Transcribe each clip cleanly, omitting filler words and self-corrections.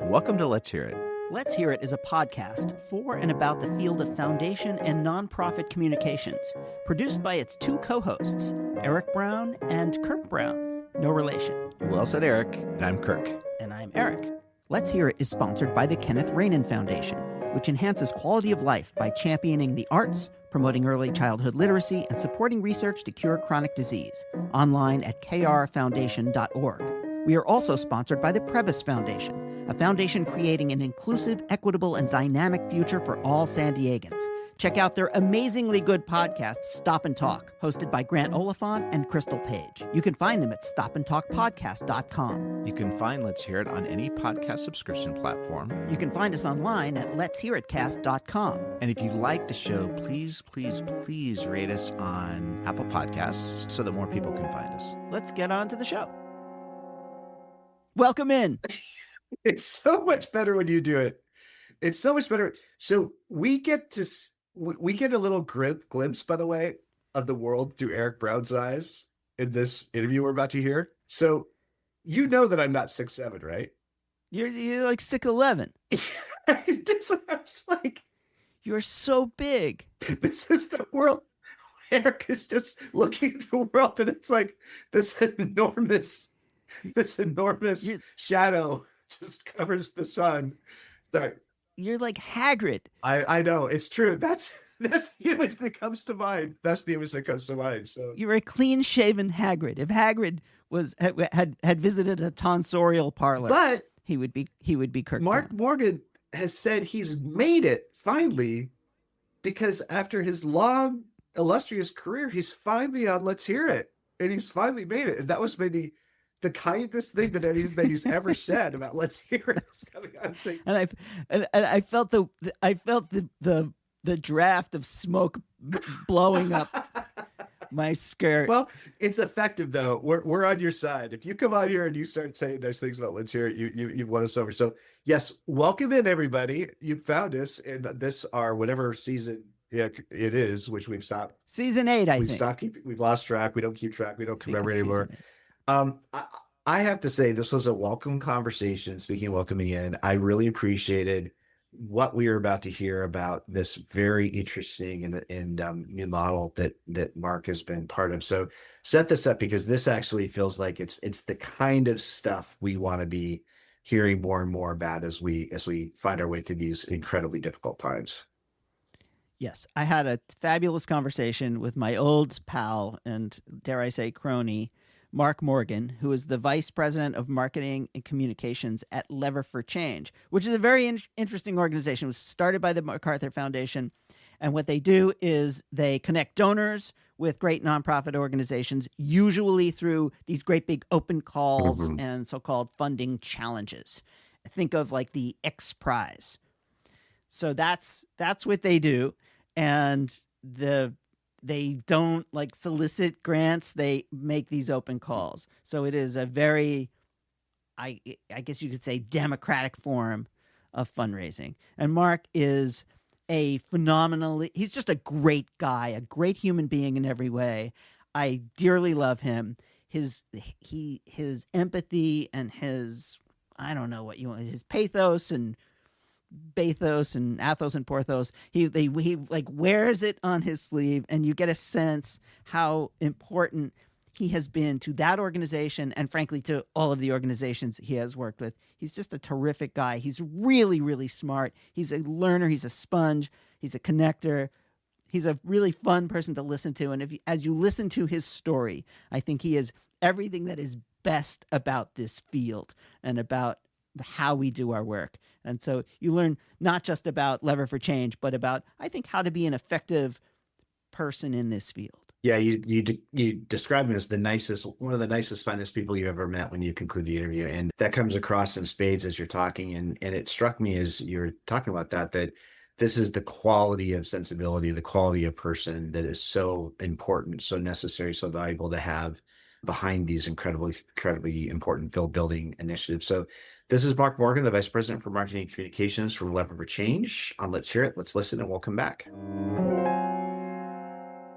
Welcome to Let's Hear It. Let's Hear It is a podcast for and about the field of foundation and nonprofit communications, produced by its two co-hosts, Eric Brown and Kirk Brown. No relation. Well said, Eric. And I'm Kirk. And I'm Eric. Let's Hear It is sponsored by the Kenneth Rainin Foundation, which enhances quality of life by championing the arts, promoting early childhood literacy, and supporting research to cure chronic disease. Online at krfoundation.org. We are also sponsored by the Prebys Foundation, a foundation creating an inclusive, equitable, and dynamic future for all San Diegans. Check out their amazingly good podcast, Stop and Talk, hosted by Grant Oliphant and Crystal Page. You can find them at stopandtalkpodcast.com. You can find Let's Hear It on any podcast subscription platform. You can find us online at letshearitcast.com. And if you like the show, please rate us on Apple Podcasts so that more people can find us. Let's get on to the show. Welcome in. It's so much better when you do it. It's so much better. So we get a little glimpse, by the way, of the world through Eric Brown's eyes in this interview we're about to hear. So you know that I'm not 6'7", right? You're like 6'11". I was like, you're so big. This is the world. Eric is just looking at the world, and it's like this enormous shadow just covers the sun. Sorry. You're like Hagrid. I know, it's true. That's the image that comes to mind. So you're a clean-shaven Hagrid. If Hagrid had visited a tonsorial parlor, but he would be Kirk. Marc Moorghen has said he's made it finally, because after his long, illustrious career, he's finally on Let's Hear It, and he's finally made it. And that was maybe the kindest thing that anybody's ever said about Let's Hear It is coming on stage. And I felt the draft of smoke blowing up my skirt. Well, it's effective though. We're on your side. If you come on here and you start saying nice things about Let's Hear It, you've won us over. So yes, welcome in everybody. You found us in this our whatever season it is, which we've stopped. Season 8, I think. We've lost track. We don't keep track. We don't commemorate anymore. I have to say, this was a welcome conversation. Speaking of welcoming in, I really appreciated what we were about to hear about this very interesting and new model that Marc has been part of. So set this up, because this actually feels like it's the kind of stuff we want to be hearing more and more about as we find our way through these incredibly difficult times. Yes, I had a fabulous conversation with my old pal and, dare I say, crony, Marc Moorghen, who is the Vice President of Marketing and Communications at Lever for Change, which is a very interesting organization. It was started by the MacArthur Foundation, and what they do is they connect donors with great nonprofit organizations, usually through these great big open calls and so-called funding challenges. Think of like the X Prize. So that's what they do, and they don't like solicit grants. They make these open calls. So it is a very, I guess you could say, democratic form of fundraising. And Marc is he's just a great guy, a great human being in every way. I dearly love him. His empathy and his, I don't know what you want, his pathos and bathos and athos and porthos, he like wears it on his sleeve, and you get a sense how important he has been to that organization and frankly to all of the organizations he has worked with. He's just a terrific guy. He's really, really smart. He's a learner. He's a sponge. He's a connector. He's a really fun person to listen to. And as you listen to his story, I think he is everything that is best about this field and about how we do our work. And so you learn not just about Lever for Change, but about, I think, how to be an effective person in this field. Yeah, you describe him as one of the nicest, finest people you ever met when you conclude the interview. And that comes across in spades as you're talking. And it struck me as you're talking about that this is the quality of sensibility, the quality of person that is so important, so necessary, so valuable to have behind these incredibly important field building initiatives. So this is Marc Moorghen, the Vice President for Marketing and Communications from Lever for Change on Let's Hear It. Let's listen and we'll come back.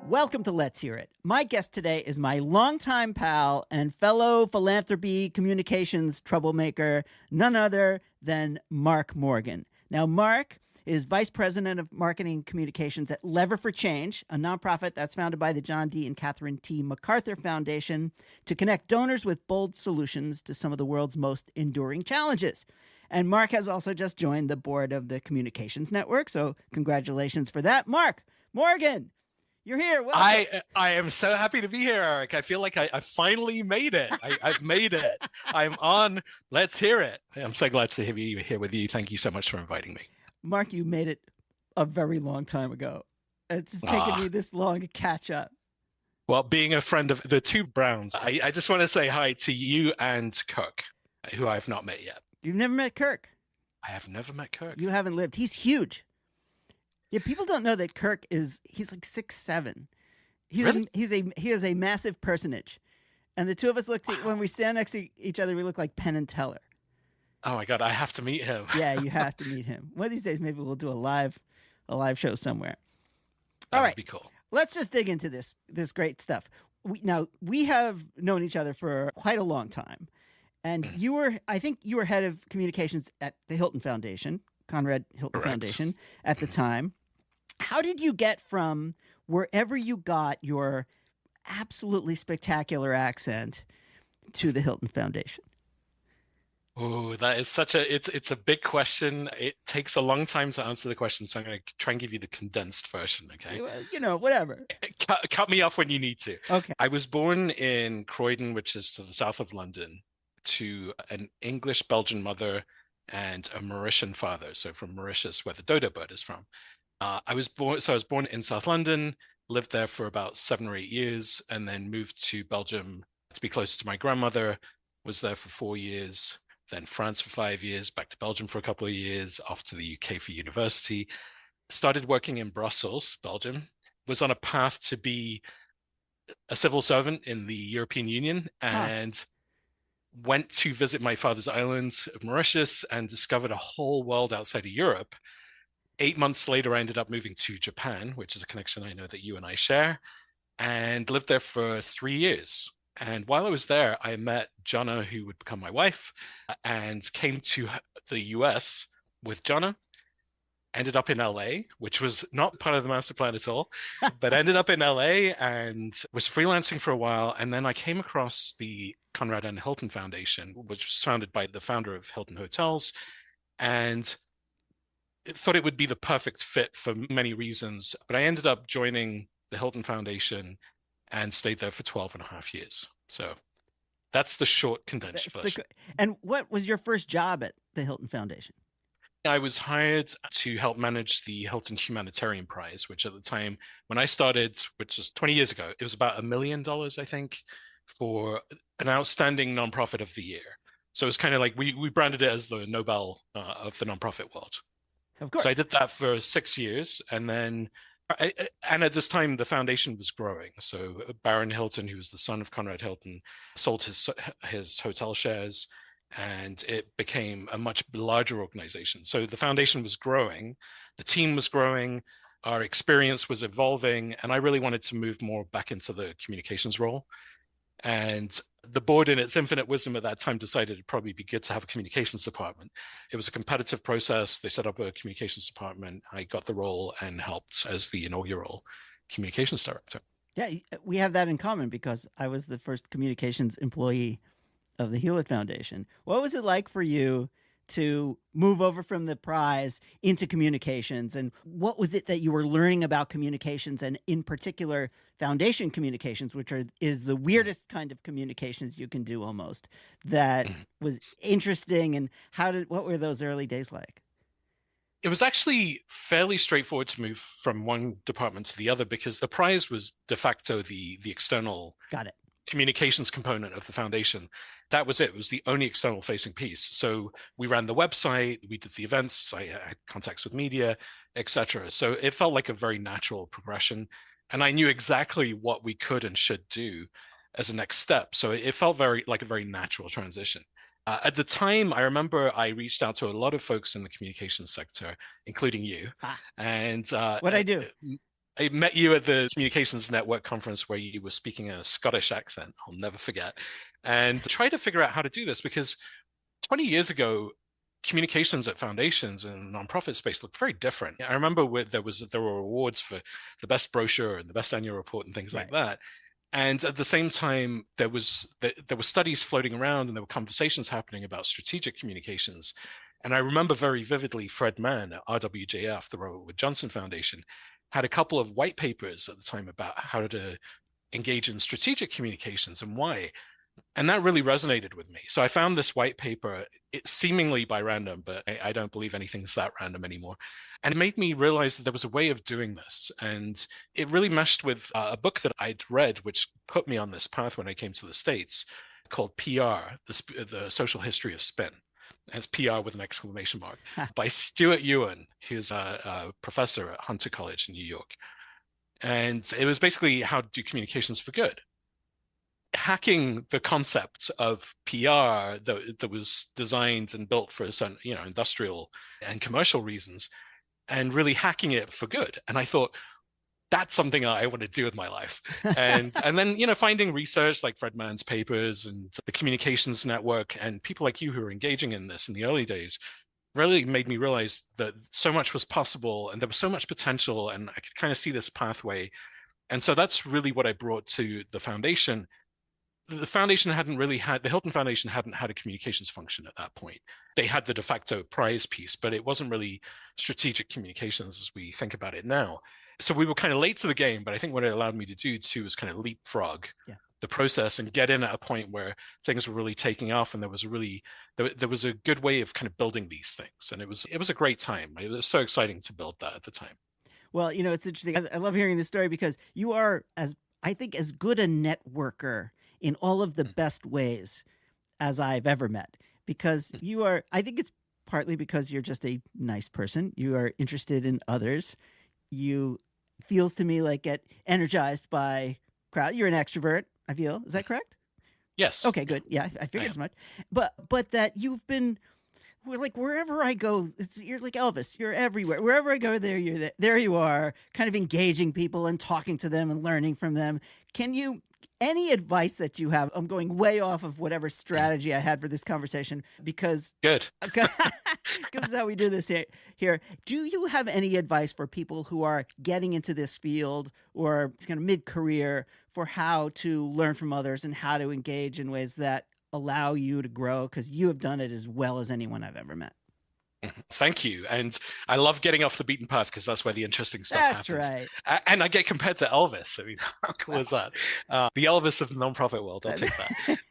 Welcome to Let's Hear It. My guest today is my longtime pal and fellow philanthropy communications troublemaker, none other than Marc Moorghen. Now, Marc is Vice President of Marketing Communications at Lever for Change, a nonprofit that's founded by the John D. and Catherine T. MacArthur Foundation to connect donors with bold solutions to some of the world's most enduring challenges. And Marc has also just joined the board of the Communications Network, so congratulations for that. Marc Moorghen, you're here. Welcome. I am so happy to be here, Eric. I feel like I finally made it. I've made it. I'm on. Let's hear it. I'm so glad to be here with you. Thank you so much for inviting me. Marc, you made it a very long time ago. It's just taken me this long to catch up. Well, being a friend of the two Browns, I just want to say hi to you and Kirk, who I have not met yet. You've never met Kirk? I have never met Kirk. You haven't lived. He's huge. Yeah, people don't know that Kirk he's like 6'7". Really? He is a massive personage. And the two of us when we stand next to each other, we look like Penn and Teller. Oh my God, I have to meet him. Yeah, you have to meet him. One of these days, maybe we'll do a live show somewhere. That All would right, be cool. Let's just dig into this great stuff. We have known each other for quite a long time, and I think you were head of communications at the Hilton Foundation, Conrad Hilton Correct. Foundation at the time. How did you get from wherever you got your absolutely spectacular accent to the Hilton Foundation? Oh, that is it's a big question. It takes a long time to answer the question, so I'm going to try and give you the condensed version, okay? Whatever. Cut me off when you need to. Okay. I was born in Croydon, which is to the south of London, to an English-Belgian mother and a Mauritian father, so from Mauritius, where the dodo bird is from. I was born in South London, lived there for about 7 or 8 years, and then moved to Belgium to be closer to my grandmother, was there for 4 years, then France for 5 years, back to Belgium for a couple of years, off to the UK for university, started working in Brussels, Belgium, was on a path to be a civil servant in the European Union, and went to visit my father's island of Mauritius and discovered a whole world outside of Europe. 8 months later, I ended up moving to Japan, which is a connection I know that you and I share, and lived there for 3 years. And while I was there, I met Jonna, who would become my wife, and came to the US with Jonna, ended up in LA, which was not part of the master plan at all, but ended up in LA and was freelancing for a while. And then I came across the Conrad and Hilton Foundation, which was founded by the founder of Hilton Hotels, and thought it would be the perfect fit for many reasons. But I ended up joining the Hilton Foundation and stayed there for 12 and a half years. So that's the short, condensed version. And what was your first job at the Hilton Foundation? I was hired to help manage the Hilton Humanitarian Prize, which at the time when I started, which was 20 years ago, it was about $1 million, I think, for an outstanding nonprofit of the year. So it's kind of like we branded it as the Nobel of the nonprofit world. Of course. So I did that for 6 years, and then and at this time the foundation was growing. So Baron Hilton, who was the son of Conrad Hilton, sold his hotel shares, and it became a much larger organization. So the foundation was growing, the team was growing, our experience was evolving, and I really wanted to move more back into the communications role. And the board, in its infinite wisdom at that time, decided it'd probably be good to have a communications department. It was a competitive process. They set up a communications department. I got the role and helped as the inaugural communications director. Yeah, we have that in common because I was the first communications employee of the Hewlett Foundation. What was it like for you to move over from the prize into communications, and what was it that you were learning about communications, and in particular foundation communications, which is the weirdest kind of communications you can do almost, that was interesting, and what were those early days like? It was actually fairly straightforward to move from one department to the other because the prize was de facto the external communications component of the foundation. That was it. It was the only external facing piece. So we ran the website, we did the events, I had contacts with media, etc. So it felt like a very natural progression. And I knew exactly what we could and should do as a next step. So it felt like a very natural transition. At the time, I remember I reached out to a lot of folks in the communications sector, including you. And what I do? I met you at the Communications Network conference where you were speaking in a Scottish accent. I'll never forget. And tried to figure out how to do this because 20 years ago, communications at foundations and nonprofit space looked very different. I remember there were awards for the best brochure and the best annual report and things like that. And at the same time, there were studies floating around and there were conversations happening about strategic communications. And I remember very vividly Fred Mann at RWJF, the Robert Wood Johnson Foundation, had a couple of white papers at the time about how to engage in strategic communications and why. And that really resonated with me. So I found this white paper, it seemingly by random, but I don't believe anything's that random anymore. And it made me realize that there was a way of doing this. And it really meshed with a book that I'd read, which put me on this path when I came to the States, called PR, the Social History of Spin. And it's PR with an exclamation mark, by Stuart Ewen, who's a professor at Hunter College in New York. And it was basically how to do communications for good. Hacking the concept of PR that was designed and built for certain, industrial and commercial reasons, and really hacking it for good. And I thought, that's something I want to do with my life. And then, finding research like Fred Mann's papers and the Communications Network and people like you who were engaging in this in the early days really made me realize that so much was possible and there was so much potential, and I could kind of see this pathway. And so that's really what I brought to the foundation. The foundation the Hilton Foundation hadn't had a communications function at that point. They had the de facto prize piece, but it wasn't really strategic communications as we think about it now. So we were kind of late to the game, but I think what it allowed me to do too was kind of leapfrog the process and get in at a point where things were really taking off, and there was a good way of kind of building these things, and it was a great time. It was so exciting to build that at the time. Well, it's interesting. I love hearing this story because you are, as good a networker in all of the best ways as I've ever met, because you are, I think it's partly because you're just a nice person. You are interested in others. You feels to me like get energized by crowd. You're an extrovert, I feel. Is that correct? Yes. Okay, good. Yeah, I figured as much. But that you've been, like, wherever I go, you're like Elvis. You're everywhere. Wherever I go, there you are, kind of engaging people and talking to them and learning from them. Any advice that you have? I'm going way off of whatever strategy I had for this conversation because good. Because this is how we do this here. Do you have any advice for people who are getting into this field or kind of mid-career for how to learn from others and how to engage in ways that allow you to grow? Because you have done it as well as anyone I've ever met. Thank you. And I love getting off the beaten path because that's where the interesting stuff happens. That's right. And I get compared to Elvis. I mean, how cool is that? The Elvis of the nonprofit world. I'll take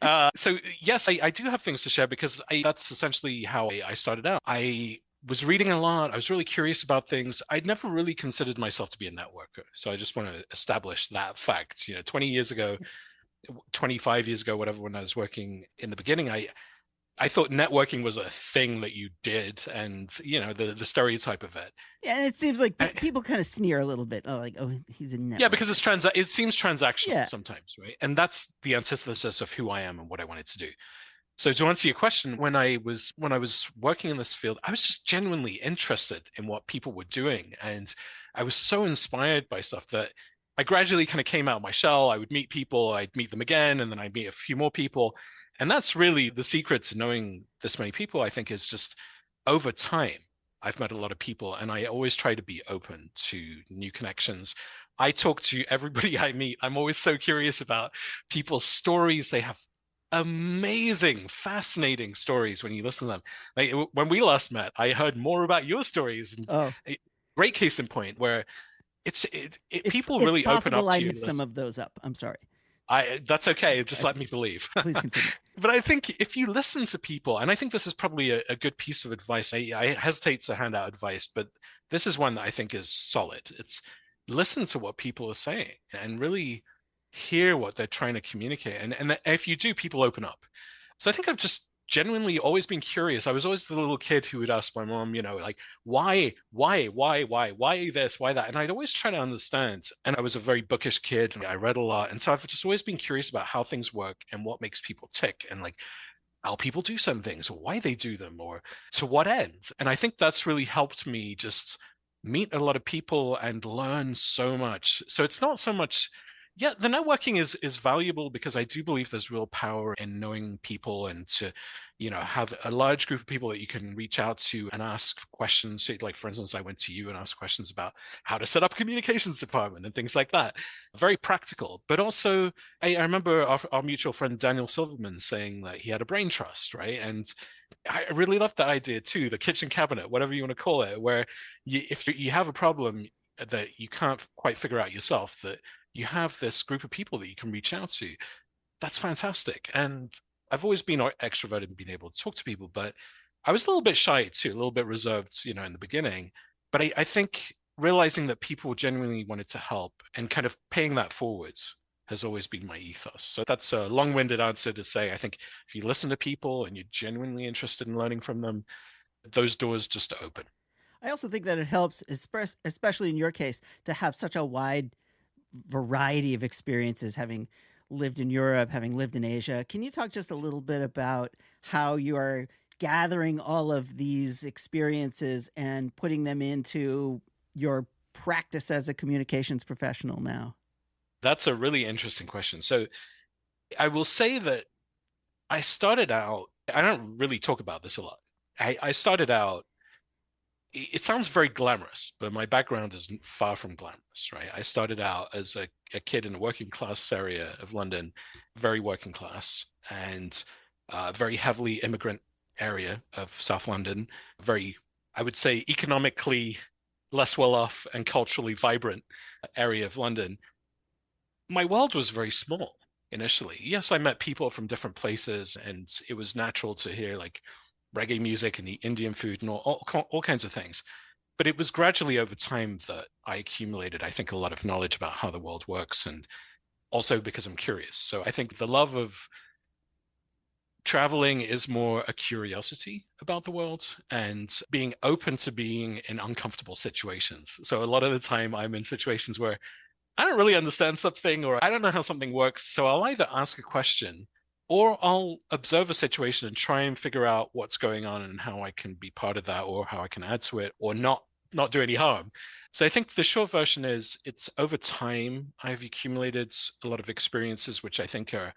that. So yes, I do have things to share because that's essentially how I started out. I was reading a lot. I was really curious about things. I'd never really considered myself to be a networker. So I just want to establish that fact. 20 years ago, 25 years ago, whatever, when I was working in the beginning, I thought networking was a thing that you did, and the stereotype of it. Yeah, and it seems like people kind of sneer a little bit, he's a networker. Yeah, because it seems transactional sometimes, right? And that's the antithesis of who I am and what I wanted to do. So to answer your question, when I was working in this field, I was just genuinely interested in what people were doing, and I was so inspired by stuff that I gradually kind of came out of my shell. I would meet people, I'd meet them again, and then I'd meet a few more people. And that's really the secret to knowing this many people, I think, is just over time, I've met a lot of people, and I always try to be open to new connections. I talk to everybody I meet. I'm always so curious about people's stories. They have amazing, fascinating stories when you listen to them. Like when we last met, I heard more about your stories. And great case in point where people really open up to you. I made some of those up. I'm sorry. That's okay. Just let me believe. Please continue. But I think if you listen to people, and I think this is probably a good piece of advice. I hesitate to hand out advice, but this is one that I think is solid. It's listen to what people are saying and really hear what they're trying to communicate. And if you do, people open up. So I think I've just genuinely always been curious. I was always the little kid who would ask my mom, like, why this, why that? And I'd always try to understand. And I was a very bookish kid. And I read a lot. And so I've just always been curious about how things work and what makes people tick and like how people do some things or why they do them or to what end. And I think that's really helped me just meet a lot of people and learn so much. So it's not so much, yeah, the networking is valuable because I do believe there's real power in knowing people and to, have a large group of people that you can reach out to and ask questions. So, like, for instance, I went to you and asked questions about how to set up a communications department and things like that. Very practical. But also, I remember our mutual friend Daniel Silverman saying that he had a brain trust, right? And I really love that idea too, the kitchen cabinet, whatever you want to call it, where if you have a problem that you can't quite figure out yourself, that you have this group of people that you can reach out to. That's fantastic. And I've always been extroverted and been able to talk to people, but I was a little bit shy too, a little bit reserved, in the beginning. But I think realizing that people genuinely wanted to help and kind of paying that forward has always been my ethos. So that's a long-winded answer to say, I think if you listen to people and you're genuinely interested in learning from them, those doors just open. I also think that it helps, especially in your case, to have such a wide variety of experiences, having lived in Europe, having lived in Asia. Can you talk just a little bit about how you are gathering all of these experiences and putting them into your practice as a communications professional now? That's a really interesting question. So I will say that I started out, I don't really talk about this a lot. I started out, it sounds very glamorous, but my background is far from glamorous, right? I started out as a kid in a working class area of London, very working class, and very heavily immigrant area of South London, very, I would say, economically less well off and culturally vibrant area of London. My world was very small initially. Yes, I met people from different places, and it was natural to hear like reggae music and eat Indian food and all kinds of things. But it was gradually over time that I accumulated, I think, a lot of knowledge about how the world works, and also because I'm curious. So I think the love of traveling is more a curiosity about the world and being open to being in uncomfortable situations. So a lot of the time I'm in situations where I don't really understand something, or I don't know how something works. So I'll either ask a question or I'll observe a situation and try and figure out what's going on and how I can be part of that, or how I can add to it, or not do any harm. So I think the short version is, it's over time I've accumulated a lot of experiences, which I think are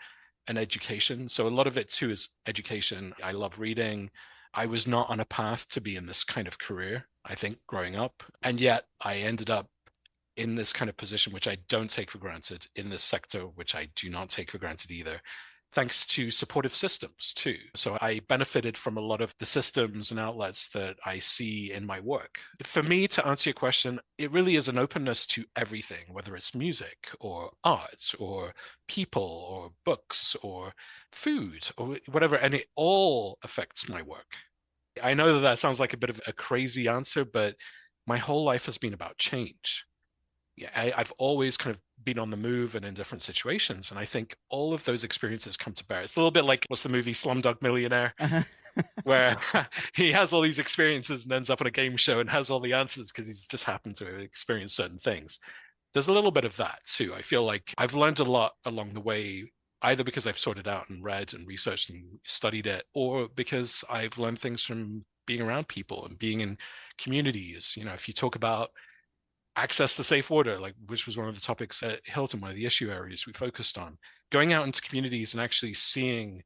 an education. So a lot of it too is education. I love reading. I was not on a path to be in this kind of career, I think, growing up. And yet I ended up in this kind of position, which I don't take for granted, in this sector, which I do not take for granted either, thanks to supportive systems too. So I benefited from a lot of the systems and outlets that I see in my work. For me, to answer your question, it really is an openness to everything, whether it's music or art or people or books or food or whatever, and it all affects my work. I know that sounds like a bit of a crazy answer, but my whole life has been about change. Yeah, I've always kind of been on the move and in different situations. And I think all of those experiences come to bear. It's a little bit like, what's the movie Slumdog Millionaire, where he has all these experiences and ends up on a game show and has all the answers because he's just happened to have experienced certain things. There's a little bit of that too. I feel like I've learned a lot along the way, either because I've sorted out and read and researched and studied it, or because I've learned things from being around people and being in communities. If you talk about access to safe water, which was one of the topics at Hilton, one of the issue areas we focused on, going out into communities and actually seeing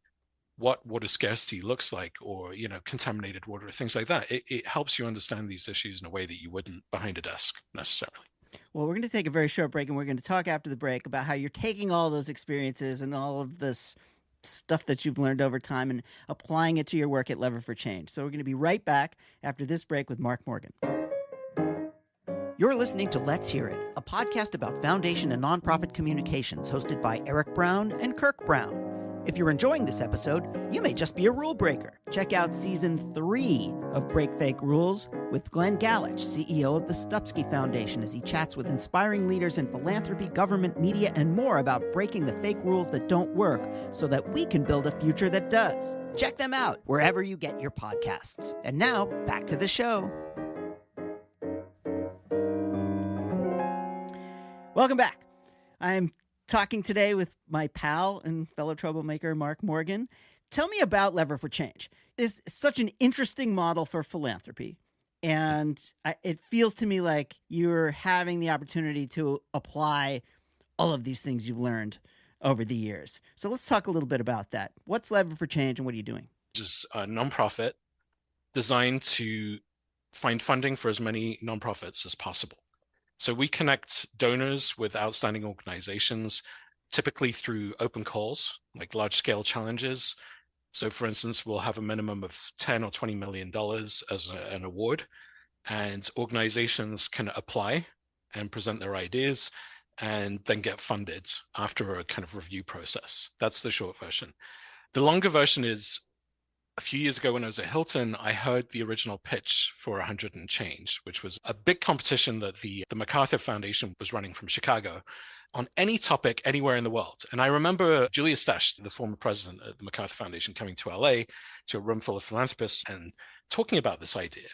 what water scarcity looks like, or contaminated water, things like that. It helps you understand these issues in a way that you wouldn't behind a desk necessarily. Well, we're going to take a very short break, and we're going to talk after the break about how you're taking all those experiences and all of this stuff that you've learned over time and applying it to your work at Lever for Change. So we're going to be right back after this break with Marc Moorghen. You're listening to Let's Hear It, a podcast about foundation and nonprofit communications hosted by Eric Brown and Kirk Brown. If you're enjoying this episode, you may just be a rule breaker. Check out Season 3 of Break Fake Rules with Glenn Galich, CEO of the Stupsky Foundation, as he chats with inspiring leaders in philanthropy, government, media, and more about breaking the fake rules that don't work so that we can build a future that does. Check them out wherever you get your podcasts. And now, back to the show. Welcome back. I'm talking today with my pal and fellow troublemaker, Marc Moorghen. Tell me about Lever for Change. It's such an interesting model for philanthropy. And it feels to me like you're having the opportunity to apply all of these things you've learned over the years. So let's talk a little bit about that. What's Lever for Change and what are you doing? Just a nonprofit designed to find funding for as many nonprofits as possible. So we connect donors with outstanding organizations, typically through open calls, like large-scale challenges. So for instance, we'll have a minimum of $10 or $20 million as an award, and organizations can apply and present their ideas and then get funded after a kind of review process. That's the short version. The longer version is, a few years ago when I was at Hilton, I heard the original pitch for 100 and Change, which was a big competition that the MacArthur Foundation was running from Chicago on any topic anywhere in the world. And I remember Julia Stash, the former president of the MacArthur Foundation, coming to LA to a room full of philanthropists and talking about this idea.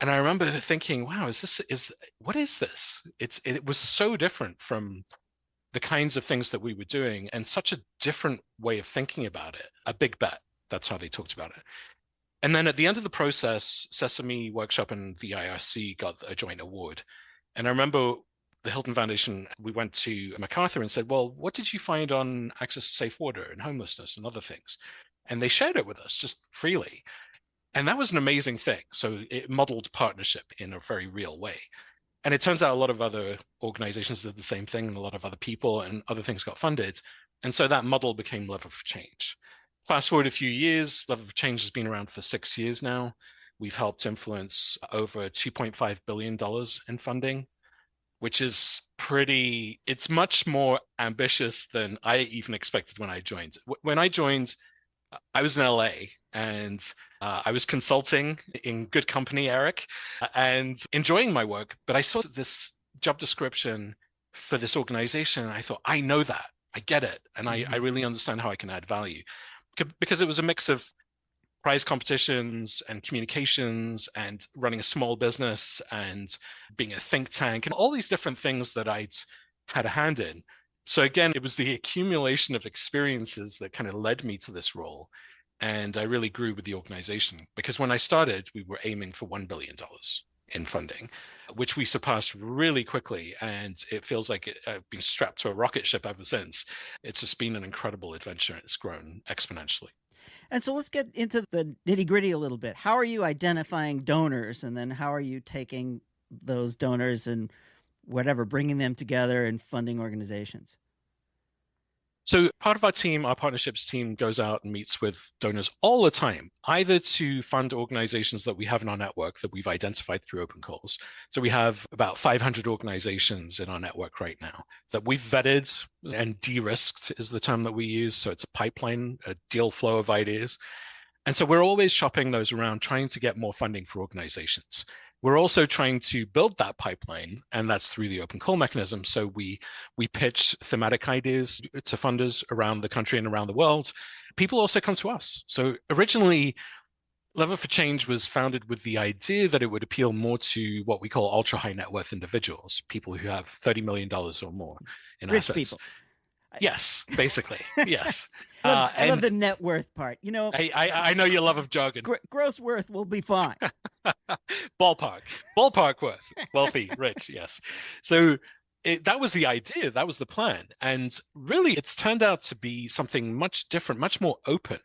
And I remember thinking, wow, what is this? It was so different from the kinds of things that we were doing and such a different way of thinking about it, a big bet. That's how they talked about it. And then at the end of the process, Sesame Workshop and the IRC got a joint award. And I remember the Hilton Foundation, we went to MacArthur and said, well, what did you find on access to safe water and homelessness and other things? And they shared it with us just freely. And that was an amazing thing. So it modeled partnership in a very real way. And it turns out a lot of other organizations did the same thing, and a lot of other people and other things got funded. And so that model became Lever for Change. Fast forward a few years, Lever for Change has been around for 6 years now. We've helped influence over $2.5 billion in funding, which is it's much more ambitious than I even expected when I joined. When I joined, I was in LA and I was consulting in good company, Eric, and enjoying my work. But I saw this job description for this organization and I thought, I know that, I get it. And I really understand how I can add value. Because it was a mix of prize competitions and communications and running a small business and being a think tank and all these different things that I'd had a hand in. So again, it was the accumulation of experiences that kind of led me to this role. And I really grew with the organization because when I started, we were aiming for $1 billion in funding, which we surpassed really quickly. And it feels like I've been strapped to a rocket ship ever since. It's just been an incredible adventure. It's grown exponentially. And so let's get into the nitty gritty a little bit. How are you identifying donors? And then how are you taking those donors and bringing them together and funding organizations? So part of our team, our partnerships team, goes out and meets with donors all the time, either to fund organizations that we have in our network that we've identified through open calls. So we have about 500 organizations in our network right now that we've vetted, and de-risked is the term that we use. So it's a pipeline, a deal flow of ideas. And so we're always shopping those around, trying to get more funding for organizations. We're also trying to build that pipeline, and that's through the open call mechanism. So we pitch thematic ideas to funders around the country and around the world. People also come to us. So originally, Lever for Change was founded with the idea that it would appeal more to what we call ultra high net worth individuals, people who have $30 million or more in Rich assets. People. Yes, basically, yes. I love the net worth part. You know, I know your love of jargon. Gross worth will be fine. Ballpark worth, wealthy, rich, yes. So that was the idea, that was the plan. And really, it's turned out to be something much different, much more open.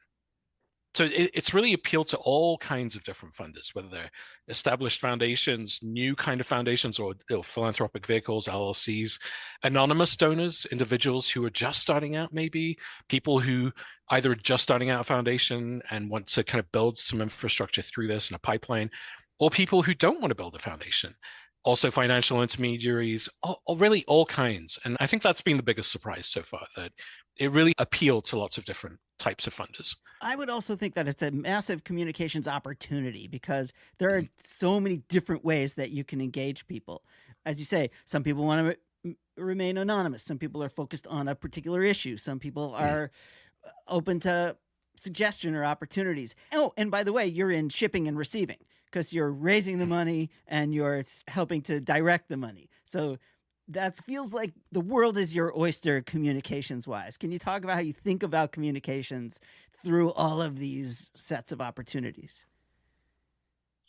So it's really appealed to all kinds of different funders, whether they're established foundations, new kind of foundations, or philanthropic vehicles, LLCs, anonymous donors, individuals who are just starting out, maybe people who either are just starting out a foundation and want to kind of build some infrastructure through this in a pipeline, or people who don't want to build a foundation. Also financial intermediaries, really all kinds. And I think that's been the biggest surprise so far, that it really appealed to lots of different types of funders. I would also think that it's a massive communications opportunity because there are so many different ways that you can engage people. As you say, some people want to remain anonymous. Some people are focused on a particular issue. Some people are open to suggestion or opportunities. Oh, and by the way, you're in shipping and receiving because you're raising the money and you're helping to direct the money. So that feels like the world is your oyster communications wise. Can you talk about how you think about communications through all of these sets of opportunities?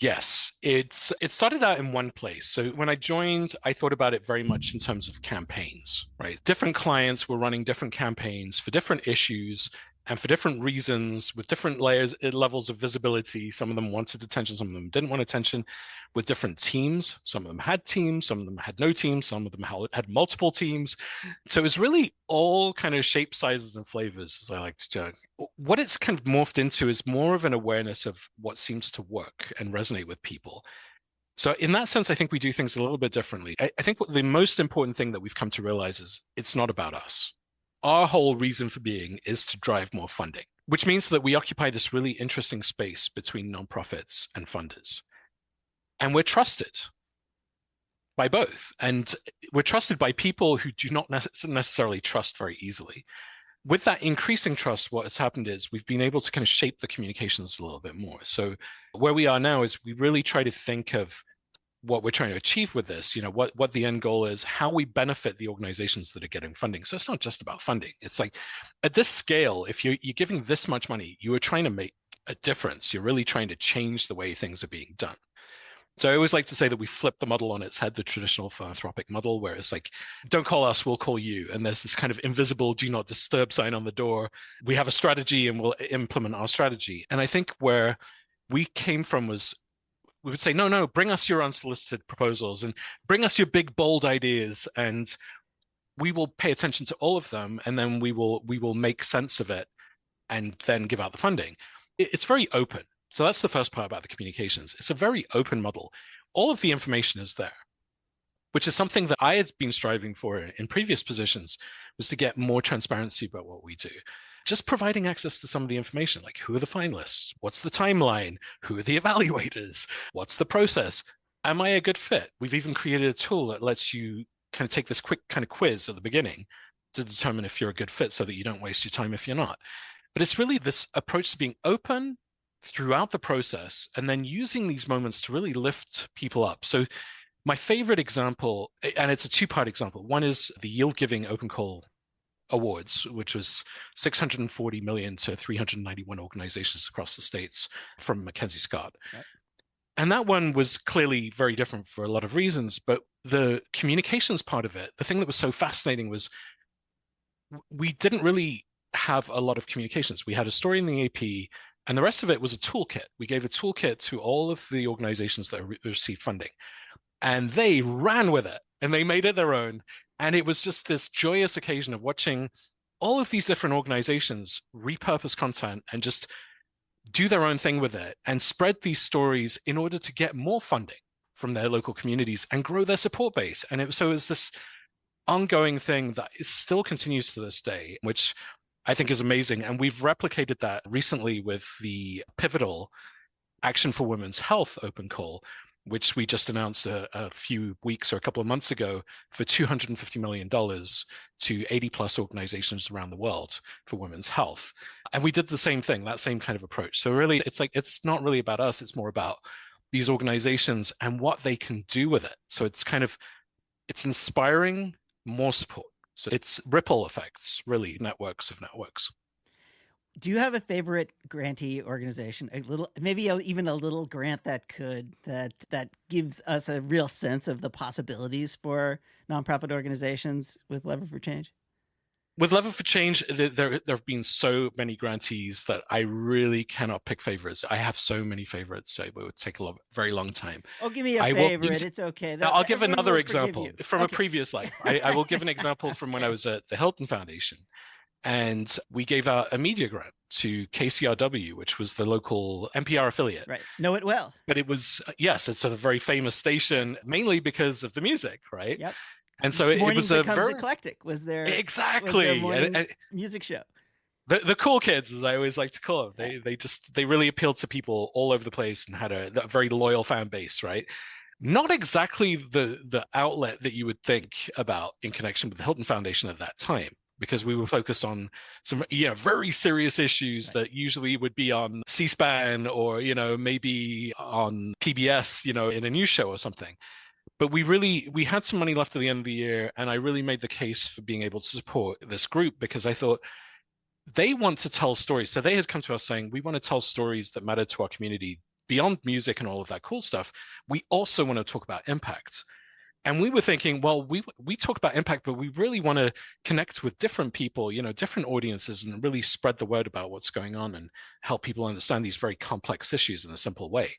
Yes, it started out in one place. So when I joined, I thought about it very much in terms of campaigns, right? Different clients were running different campaigns for different issues and for different reasons with different levels of visibility. Some of them wanted attention, some of them didn't want attention, with different teams. Some of them had teams, some of them had no teams, some of them had multiple teams. So it was really all kind of shape, sizes, and flavors, as I like to joke. What it's kind of morphed into is more of an awareness of what seems to work and resonate with people. So in that sense, I think we do things a little bit differently. I think the most important thing that we've come to realize is it's not about us. Our whole reason for being is to drive more funding, which means that we occupy this really interesting space between nonprofits and funders. And we're trusted by both. And we're trusted by people who do not necessarily trust very easily. With that increasing trust, what has happened is we've been able to kind of shape the communications a little bit more. So where we are now is we really try to think of what we're trying to achieve with this, what the end goal is, how we benefit the organizations that are getting funding. So it's not just about funding. It's like at this scale, if you're giving this much money, you are trying to make a difference. You're really trying to change the way things are being done. So I always like to say that we flip the model on its head, the traditional philanthropic model, where it's like, don't call us, we'll call you. And there's this kind of invisible do not disturb sign on the door. We have a strategy and we'll implement our strategy. And I think where we came from was we would say, no, bring us your unsolicited proposals and bring us your big, bold ideas. And we will pay attention to all of them. And then we will make sense of it and then give out the funding. It's very open. So that's the first part about the communications. It's a very open model. All of the information is there, which is something that I had been striving for in previous positions, was to get more transparency about what we do. Just providing access to some of the information, like who are the finalists? What's the timeline? Who are the evaluators? What's the process? Am I a good fit? We've even created a tool that lets you kind of take this quick kind of quiz at the beginning to determine if you're a good fit so that you don't waste your time if you're not. But it's really this approach to being open throughout the process and then using these moments to really lift people up. So my favorite example, and it's a two-part example. One is the Yield Giving Open Call Awards, which was $640 million to 391 organizations across the states from MacKenzie Scott. Yep. And that one was clearly very different for a lot of reasons, but the communications part of it, the thing that was so fascinating was we didn't really have a lot of communications. We had a story in the AP, and the rest of it was a toolkit. We gave a toolkit to all of the organizations that received funding, and they ran with it and they made it their own. And it was just this joyous occasion of watching all of these different organizations repurpose content and just do their own thing with it and spread these stories in order to get more funding from their local communities and grow their support base. And it was this ongoing thing that still continues to this day, which I think is amazing. And we've replicated that recently with the pivotal Action for Women's Health open call, which we just announced a few weeks or a couple of months ago for $250 million to 80 plus organizations around the world for women's health. And we did the same thing, that same kind of approach. So really, it's like, it's not really about us, it's more about these organizations and what they can do with it. So it's inspiring more support. So it's ripple effects, really, networks of networks. Do you have a favorite grantee organization? Even a little grant that gives us a real sense of the possibilities for nonprofit organizations with Lever for Change? With Lever for Change, there have been so many grantees that I really cannot pick favorites. I have so many favorites, so it would take a very long time. Oh, give me a favorite. It's okay. I'll give another example from a previous life. I will give an example from when I was at the Hilton Foundation. And we gave out a media grant to KCRW, which was the local NPR affiliate. Right. Know it well. But it was, yes, it's a very famous station, mainly because of the music, right? Yep. And so it was a very eclectic. Was there exactly a music show? The cool kids, as I always like to call them, they really appealed to people all over the place and had a very loyal fan base, right? Not exactly the outlet that you would think about in connection with the Hilton Foundation at that time, because we were focused on some very serious issues that usually would be on C-SPAN or maybe on PBS in a news show or something. But we had some money left at the end of the year, and I really made the case for being able to support this group because I thought they want to tell stories. So they had come to us saying, we want to tell stories that matter to our community beyond music and all of that cool stuff, we also want to talk about impact. And we were thinking, well, we talk about impact, but we really want to connect with different people, different audiences, and really spread the word about what's going on and help people understand these very complex issues in a simple way.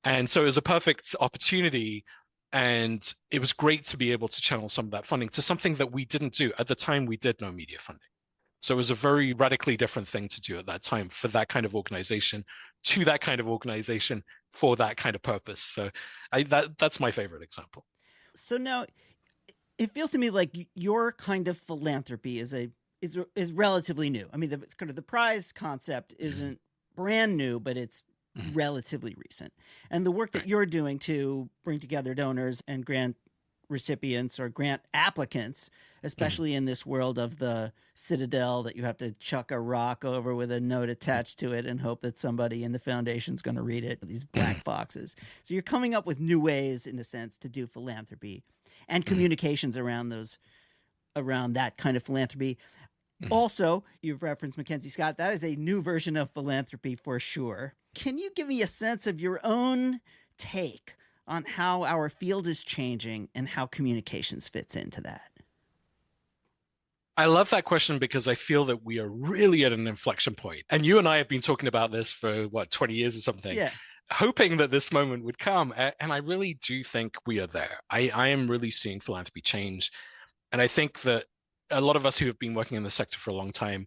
And so it was a perfect opportunity. And it was great to be able to channel some of that funding to something that we didn't do. At the time, we did no media funding. So it was a very radically different thing to do at that time for that kind of organization, to that kind of organization, for that kind of purpose. So that's my favorite example. So now it feels to me like your kind of philanthropy is relatively new. I mean, the prize concept isn't brand new, but it's relatively recent. And the work that you're doing to bring together donors and grant recipients or grant applicants, especially in this world of the citadel that you have to chuck a rock over with a note attached to it and hope that somebody in the foundation's going to read it, these black boxes. So you're coming up with new ways, in a sense, to do philanthropy and communications around that kind of philanthropy. Also, you've referenced MacKenzie Scott. That is a new version of philanthropy for sure. Can you give me a sense of your own take on how our field is changing and how communications fits into that? I love that question because I feel that we are really at an inflection point. And you and I have been talking about this for 20 years or something, hoping that this moment would come. And I really do think we are there. I am really seeing philanthropy change. And I think that a lot of us who have been working in the sector for a long time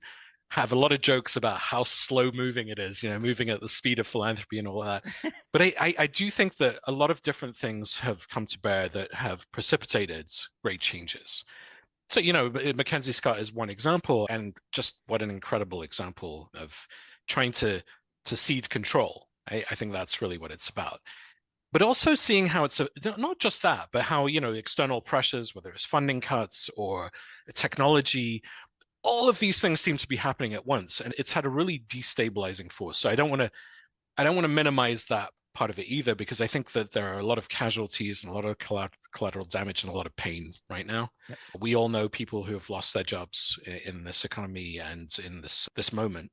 have a lot of jokes about how slow moving it is, moving at the speed of philanthropy and all that. But I do think that a lot of different things have come to bear that have precipitated great changes. So, MacKenzie Scott is one example, and just what an incredible example of trying to cede control. I think that's really what it's about. But also seeing how it's not just that, but how, external pressures, whether it's funding cuts or technology, all of these things seem to be happening at once, and it's had a really destabilizing force. So I don't want to minimize that part of it either, because I think that there are a lot of casualties and a lot of collateral damage and a lot of pain right now. Yep. We all know people who have lost their jobs in this economy and in this moment.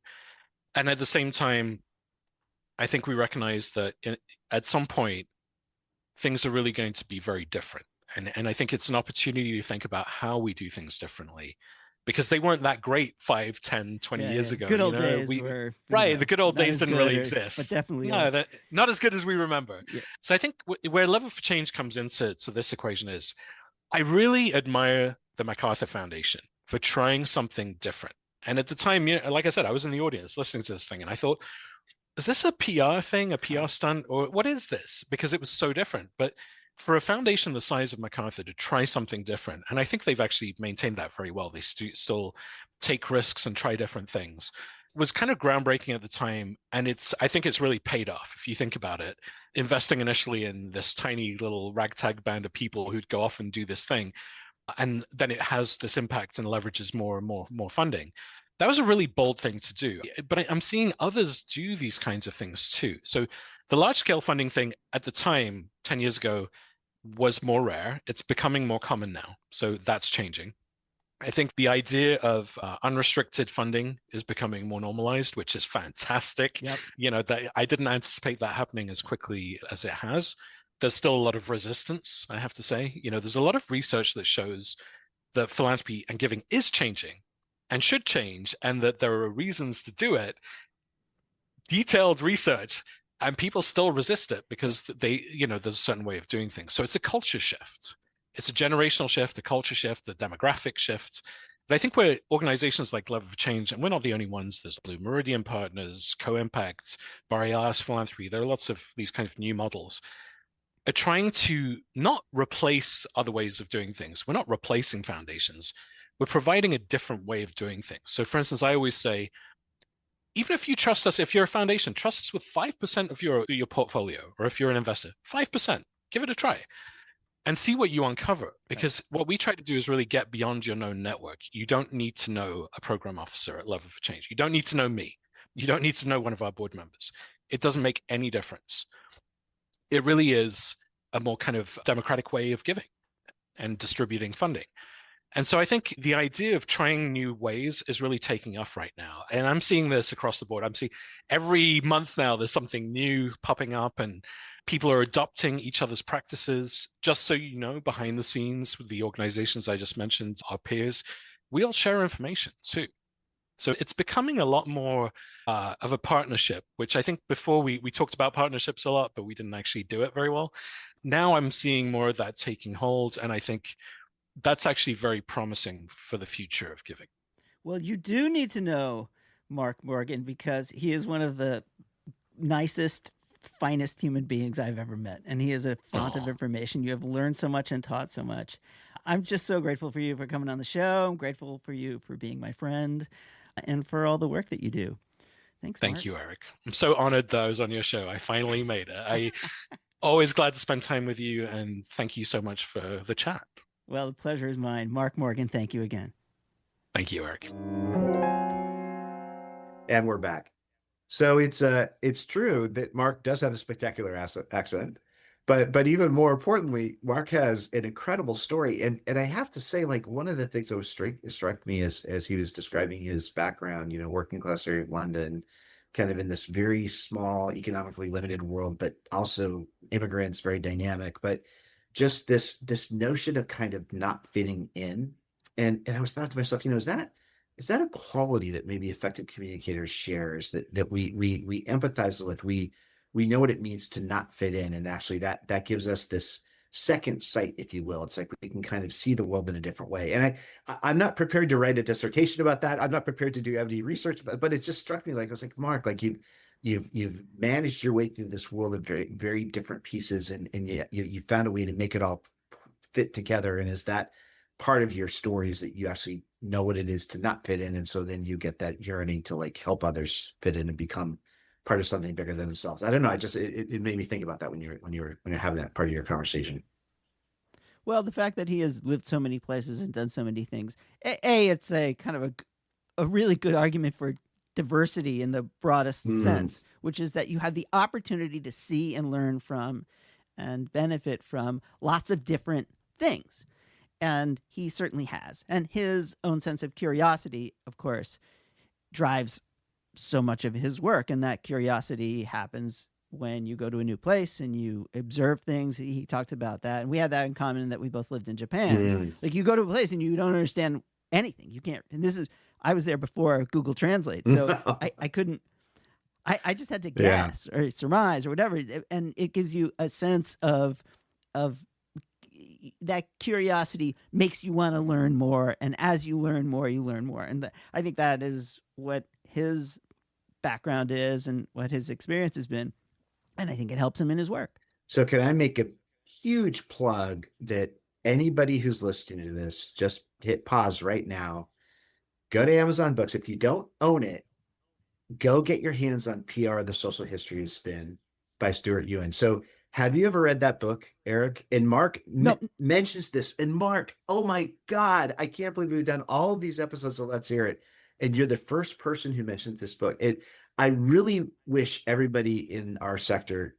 And at the same time, I think we recognize that at some point, things are really going to be very different. And I think it's an opportunity to think about how we do things differently, because they weren't that great 5, 10, 20 years ago. Good old days were... Right, the good old days didn't really exist. But definitely... not as good as we remember. Yeah. So I think where Level for Change comes into this equation is, I really admire the MacArthur Foundation for trying something different. And at the time, like I said, I was in the audience listening to this thing, and I thought, is this a PR thing, a PR stunt, or what is this? Because it was so different. But for a foundation the size of MacArthur to try something different, and I think they've actually maintained that very well. They still take risks and try different things. It was kind of groundbreaking at the time, and I think it's really paid off if you think about it. Investing initially in this tiny little ragtag band of people who'd go off and do this thing, and then it has this impact and leverages more and more funding. That was a really bold thing to do, but I'm seeing others do these kinds of things too. So the large-scale funding thing at the time, 10 years ago, was more rare. It's becoming more common now. So that's changing. I think the idea of unrestricted funding is becoming more normalized, which is fantastic. Yep. That I didn't anticipate that happening as quickly as it has. There's still a lot of resistance, I have to say. There's a lot of research that shows that philanthropy and giving is changing and should change, and that there are reasons to do it. Detailed research, and people still resist it because there's a certain way of doing things. So it's a culture shift. It's a generational shift, a culture shift, a demographic shift. But I think where organizations like Level for Change, and we're not the only ones, there's Blue Meridian Partners, Co-Impact, Borealis Philanthropy, there are lots of these kind of new models, are trying to not replace other ways of doing things. We're not replacing foundations. We're providing a different way of doing things. So for instance, I always say, even if you trust us, if you're a foundation, trust us with 5% of your portfolio, or if you're an investor, 5%, give it a try and see what you uncover. Because what we try to do is really get beyond your known network. You don't need to know a program officer at Level for Change. You don't need to know me. You don't need to know one of our board members. It doesn't make any difference. It really is a more kind of democratic way of giving and distributing funding. And so I think the idea of trying new ways is really taking off right now. And I'm seeing this across the board. I'm seeing every month now there's something new popping up, and people are adopting each other's practices. Just so you know, behind the scenes with the organizations I just mentioned, our peers, we all share information too. So it's becoming a lot more of a partnership, which I think before we talked about partnerships a lot, but we didn't actually do it very well. Now I'm seeing more of that taking hold, and I think that's actually very promising for the future of giving. Well, you do need to know Marc Moorghen, because he is one of the nicest, finest human beings I've ever met. And he is a font of information. You have learned so much and taught so much. I'm just so grateful for you for coming on the show. I'm grateful for you for being my friend and for all the work that you do. Thanks, Marc. Thank you, Eric. I'm so honored that I was on your show. I finally made it. I always glad to spend time with you, and thank you so much for the chat. Well, the pleasure is mine. Marc Moorghen, thank you again. Thank you, Eric. And we're back. So it's true that Marc does have a spectacular accent, but even more importantly, Marc has an incredible story. And I have to say, like, one of the things that was struck me as he was describing his background, working class area of London, kind of in this very small, economically limited world, but also immigrants, very dynamic, but just this notion of kind of not fitting in. And I was thought to myself, is that a quality that maybe effective communicators shares, that we empathize with? We know what it means to not fit in, and actually that gives us this second sight, if you will. It's like we can kind of see the world in a different way. And I'm not prepared to write a dissertation about that. I'm not prepared to do any research, but it just struck me, like, I was like, Marc, like you've managed your way through this world of very, very different pieces, and you found a way to make it all fit together. And is that part of your story, is that you actually know what it is to not fit in, and so then you get that yearning to, like, help others fit in and become part of something bigger than themselves. I don't know. It made me think about that when you're having that part of your conversation. Well, the fact that he has lived so many places and done so many things, it's a kind of a really good argument for diversity in the broadest sense, which is that you have the opportunity to see and learn from and benefit from lots of different things. And he certainly has. And his own sense of curiosity, of course, drives so much of his work. And that curiosity happens when you go to a new place and you observe things. He talked about that. And we had that in common, in that we both lived in Japan. Like, you go to a place and you don't understand anything. You can't. And I was there before Google Translate. So I couldn't. I just had to guess or surmise or whatever. And it gives you a sense of that curiosity makes you want to learn more. And as you learn more, you learn more. And I think that is what his background is and what his experience has been. And I think it helps him in his work. So can I make a huge plug that anybody who's listening to this, just hit pause right now, go to Amazon Books. If you don't own it, go get your hands on PR, The Social History of Spin by Stuart Ewen. So have you ever read that book, Eric? And Marc mentions this. And Marc, oh my God, I can't believe we've done all of these episodes of Let's Hear It, and you're the first person who mentioned this book. I really wish everybody in our sector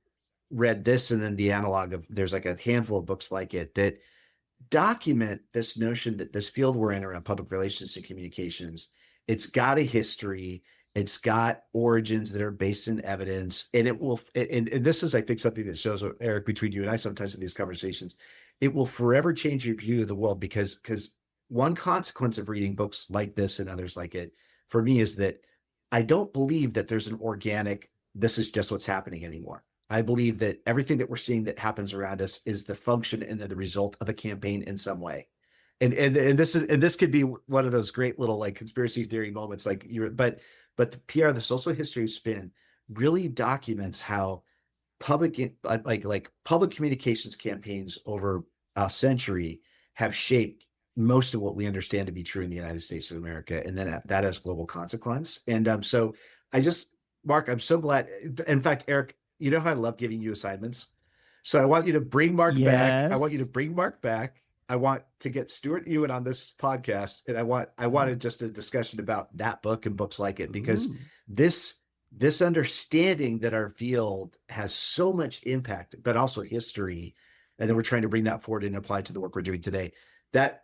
read this, and then the analog of, there's like a handful of books like it that document this notion that this field we're in around public relations and communications, it's got a history. It's got origins that are based in evidence, and it will. And this is, I think, something that shows, Eric, between you and I sometimes in these conversations, it will forever change your view of the world, because one consequence of reading books like this and others like it for me is that I don't believe that there's an organic, this is just what's happening anymore. I believe that everything that we're seeing that happens around us is the function and the result of a campaign in some way. And this could be one of those great little, like, conspiracy theory moments, like but the PR, The Social History of Spin, really documents how public communications campaigns over a century have shaped most of what we understand to be true in the United States of America, and then that has global consequence. And so Marc, I'm so glad. In fact, Eric, you know how I love giving you assignments. So I want you to bring Marc back. I want you to bring Marc back. I want to get Stuart Ewen on this podcast, and I wanted just a discussion about that book and books like it, because this understanding that our field has so much impact, but also history, and then we're trying to bring that forward and apply to the work we're doing today. That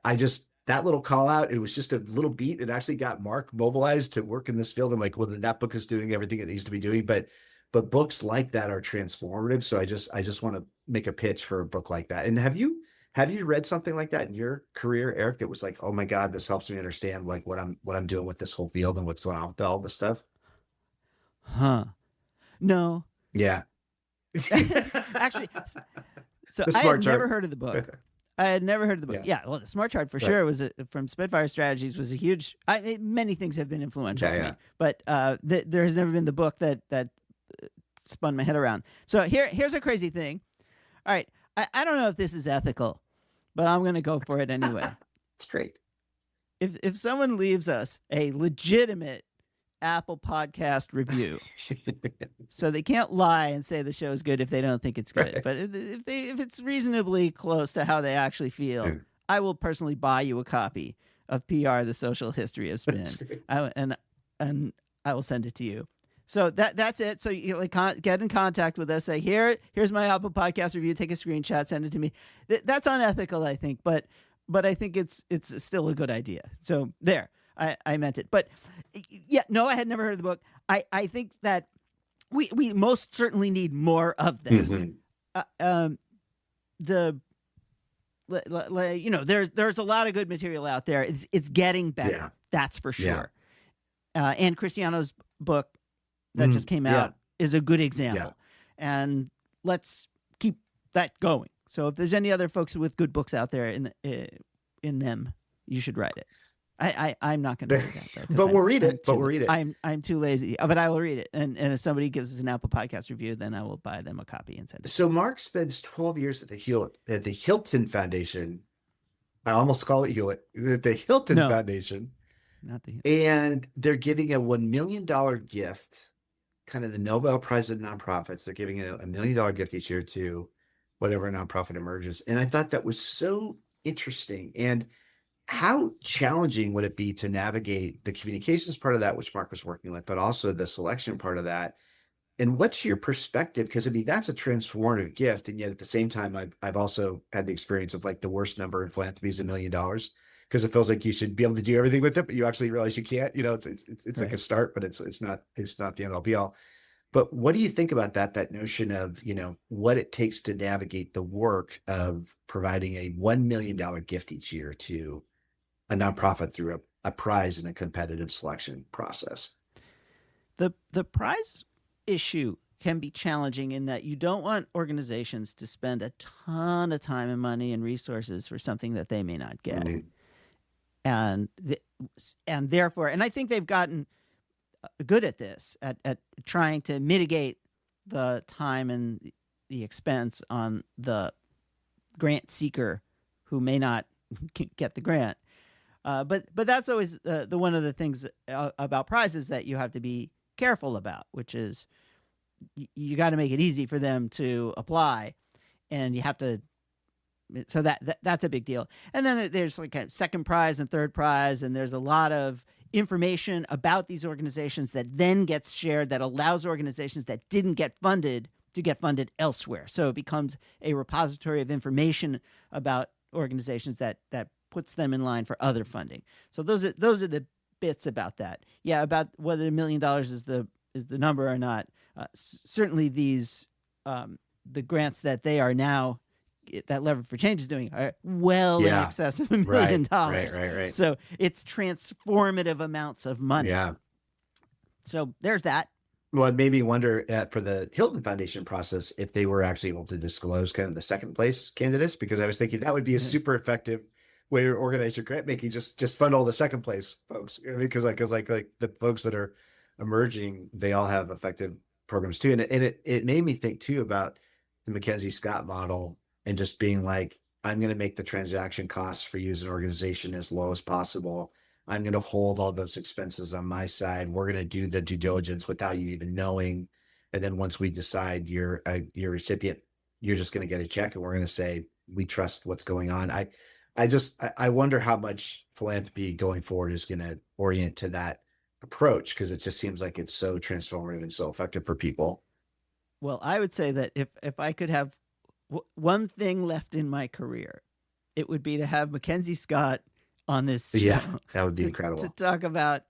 that little call out, it was just a little beat. It actually got Marc mobilized to work in this field. I'm like, well, then that book is doing everything it needs to be doing. But books like that are transformative. So I just want to make a pitch for a book like that. And have you read something like that in your career, Eric, that was like, oh my God, this helps me understand like what I'm doing with this whole field and what's going on with all this stuff? Huh. No. Yeah. Actually, so The I Smart had Chart. never heard of the book. I had never heard of the book. Yeah, well, the Smart Chart for sure was from Spitfire Strategies was a huge. Many things have been influential to me, but there has never been the book that spun my head around. So here's a crazy thing. All right, I don't know if this is ethical, but I'm going to go for it anyway. It's great. If someone leaves us a legitimate Apple Podcast review, so they can't lie and say the show is good if they don't think it's good. Right. But if it's reasonably close to how they actually feel, I will personally buy you a copy of PR: The Social History of Spin, and I will send it to you. So that's it. So you get in contact with us. Say here's my Apple Podcast review. Take a screenshot, send it to me. That's unethical, I think, but I think it's still a good idea. So there. I meant it. But yeah, no, I had never heard of the book. I think that we most certainly need more of this. Mm-hmm. There's a lot of good material out there. It's getting better. That's for sure. And Cristiano's book that just came out is a good example. And let's keep that going. So if there's any other folks with good books out there in them, you should write it. I'm not going to read that, but we'll read it. I'm too lazy, but I will read it. And if somebody gives us an Apple Podcast review, then I will buy them a copy and send it. So Marc spends 12 years at the Hilton Foundation. I almost call it Hewitt. The Hilton Foundation, not the. And they're giving a $1 million gift, kind of the Nobel Prize of nonprofits. They're giving a $1 million gift each year to whatever nonprofit emerges. And I thought that was so interesting. And how challenging would it be to navigate the communications part of that, which Marc was working with, but also the selection part of that? And what's your perspective? Because I mean, that's a transformative gift. And yet at the same time, I've also had the experience of like the worst number in philanthropy is $1 million, because it feels like you should be able to do everything with it, but you actually realize you can't. It's right. Like a start, but it's not the end all be all. But what do you think about that notion of, what it takes to navigate the work of providing a $1 million gift each year to a nonprofit through a prize in a competitive selection process? The prize issue can be challenging in that you don't want organizations to spend a ton of time and money and resources for something that they may not get. Mm-hmm. And therefore, and I think they've gotten good at this, at trying to mitigate the time and the expense on the grant seeker who may not get the grant. But that's always the one of the things about prizes that you have to be careful about, which is you got to make it easy for them to apply, and you have to. So that's a big deal. And then there's like a second prize and third prize, and there's a lot of information about these organizations that then gets shared that allows organizations that didn't get funded to get funded elsewhere. So it becomes a repository of information about organizations that puts them in line for other funding. So those are the bits about that. Yeah, about whether $1 million is the number or not. Certainly these the grants that they are now that Lever for Change is doing are in excess of $1 million. Right. So it's transformative amounts of money. Yeah. So there's that. Well, it made me wonder for the Hilton Foundation process if they were actually able to disclose kind of the second place candidates, because I was thinking that would be a super effective way to organize your grant making. Just fund all the second place folks, because like the folks that are emerging, they all have effective programs too. And it made me think too about the MacKenzie Scott model, and just being like, I'm going to make the transaction costs for you as an organization as low as possible. I'm going to hold all those expenses on my side. We're going to do the due diligence without you even knowing. And then once we decide you're a recipient, you're just going to get a check, and we're going to say, we trust what's going on. I wonder how much philanthropy going forward is going to orient to that approach, because it just seems like it's so transformative and so effective for people. Well, I would say that if I could have one thing left in my career, it would be to have MacKenzie Scott on this show. Yeah, that would be incredible. To talk about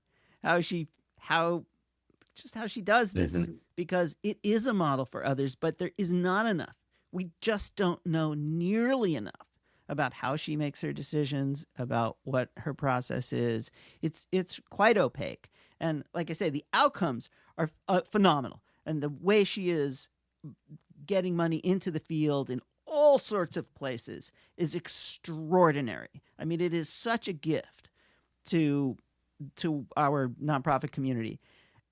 how she does this, Mm-hmm. because it is a model for others, but there is not enough. We just don't know nearly enough about how she makes her decisions, about what her process is. It's quite opaque. And like I say, the outcomes are phenomenal. And the way she is getting money into the field in all sorts of places is extraordinary. I mean, it is such a gift to our nonprofit community.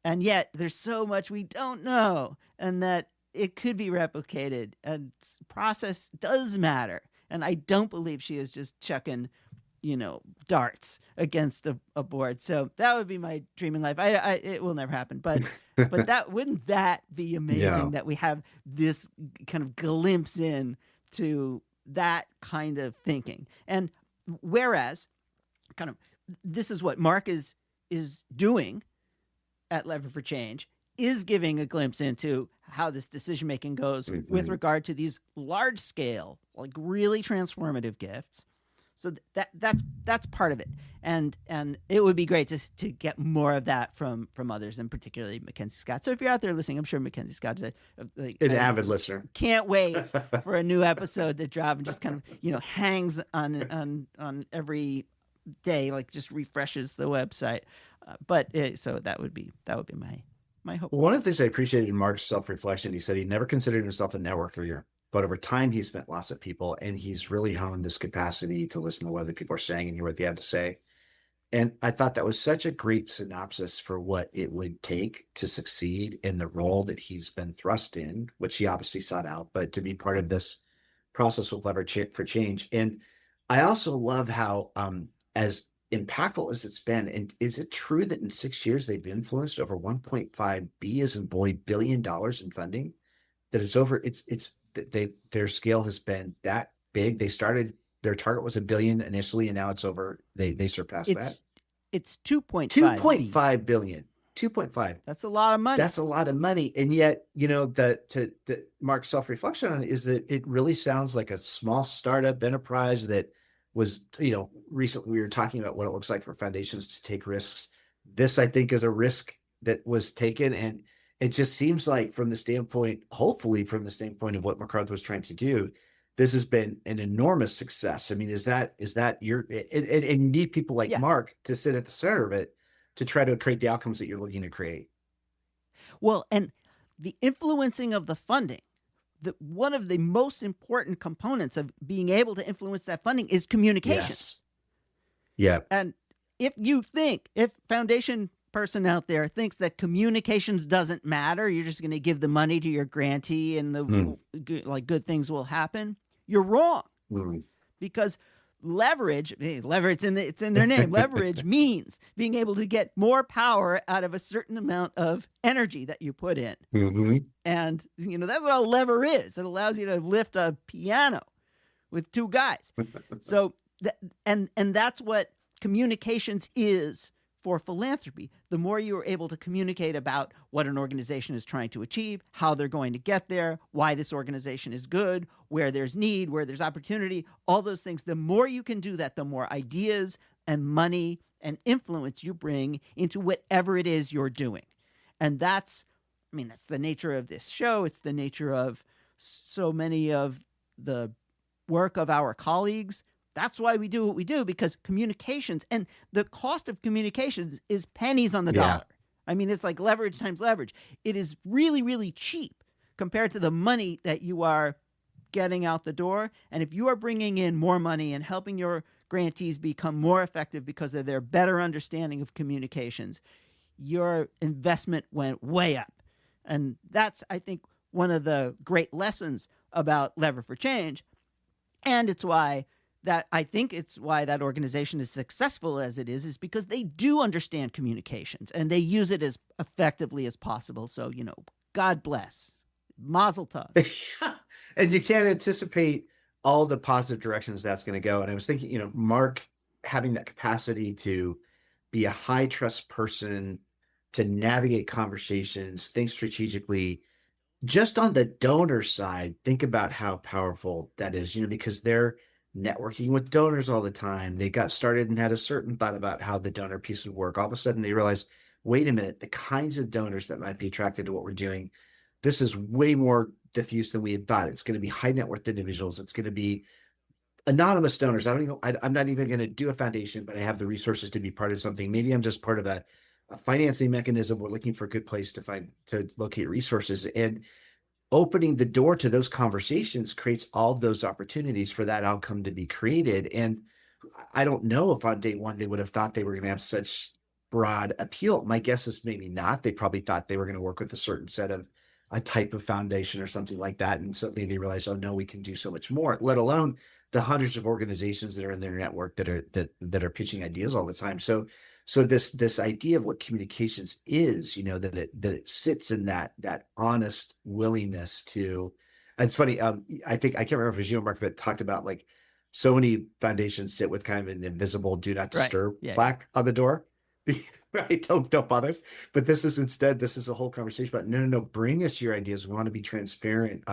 And yet there's so much we don't know, and that it could be replicated. And process does matter. And I don't believe she is just chucking, darts against a board. So that would be my dream in life. It will never happen. But wouldn't that be amazing that we have this kind of glimpse in to that kind of thinking? And whereas kind of this is what Marc is doing at Lever for Change, is giving a glimpse into how this decision-making goes with regard to these large-scale, like really transformative gifts. So that's part of it. And it would be great to get more of that from others, and particularly MacKenzie Scott. So if you're out there listening, I'm sure MacKenzie Scott is an avid listener. Can't wait for a new episode to drop, and just kind of, hangs on every day, like just refreshes the website. So that would be my hope. One of the things I appreciated in Marc's self-reflection, he said he never considered himself a networker, but over time he's met lots of people, and he's really honed this capacity to listen to what other people are saying and hear what they have to say. And I thought that was such a great synopsis for what it would take to succeed in the role that he's been thrust in, which he obviously sought out, but to be part of this process with Lever for Change. And I also love how, as impactful as it's been, and is it true that in 6 years they've influenced over 1.5 billion dollars in funding? That it's over, their scale has been that big. They started, their target was $1 billion initially, and now it's over. They surpassed that. It's 2.5 billion. 2.5. That's a lot of money. That's a lot of money. And yet, the Marc's self-reflection on it is that it really sounds like a small startup enterprise that was, recently we were talking about what it looks like for foundations to take risks. This, I think, is a risk that was taken. And it just seems like hopefully from the standpoint of what MacArthur was trying to do, this has been an enormous success. I mean, is that your, and you need people like Marc to sit at the center of it to try to create the outcomes that you're looking to create. Well, and the influencing of the funding, one of the most important components of being able to influence that funding is communication. Yes. Yeah. And if foundation person out there thinks that communications doesn't matter, you're just going to give the money to your grantee and good things will happen, you're wrong. Because leverage, it's in their name. Leverage means being able to get more power out of a certain amount of energy that you put in. And, that's what a lever is. It allows you to lift a piano with two guys. So, and that's what communications is for philanthropy. The more you are able to communicate about what an organization is trying to achieve, how they're going to get there, why this organization is good, where there's need, where there's opportunity, all those things, the more you can do that, the more ideas and money and influence you bring into whatever it is you're doing. And that's the nature of this show. It's the nature of so many of the work of our colleagues. That's why we do what we do, because communications and the cost of communications is pennies on the dollar. It's like leverage times leverage. It is really, really cheap compared to the money that you are getting out the door. And if you are bringing in more money and helping your grantees become more effective because of their better understanding of communications, your investment went way up. And that's, I think, one of the great lessons about Lever for Change. And it's why that organization is successful as it is because they do understand communications and they use it as effectively as possible. So, God bless. Mazel tov. And you can't anticipate all the positive directions that's going to go. And I was thinking, Marc having that capacity to be a high trust person, to navigate conversations, think strategically, just on the donor side, think about how powerful that is, because they're networking with donors all the time. They got started and had a certain thought about how the donor piece would work. All of a sudden they realized, wait a minute, the kinds of donors that might be attracted to what we're doing, this is way more diffuse than we had thought. It's going to be high net worth individuals. It's going to be anonymous donors. I'm not even going to do a foundation, but I have the resources to be part of something. Maybe I'm just part of a financing mechanism. We're looking for a good place to locate resources, and opening the door to those conversations creates all of those opportunities for that outcome to be created. And I don't know if on day one they would have thought they were going to have such broad appeal. My guess is maybe not. They probably thought they were going to work with a certain set of a type of foundation or something like that. And suddenly they realized, oh no, we can do so much more, let alone the hundreds of organizations that are in their network that are pitching ideas all the time. So this idea of what communications is, that it sits in that honest willingness to. And it's funny. I can't remember if it was you or Mark, but talked about like so many foundations sit with kind of an invisible "do not disturb" plaque on the door. Right? Don't bother. But this is a whole conversation about no, bring us your ideas. We want to be transparent.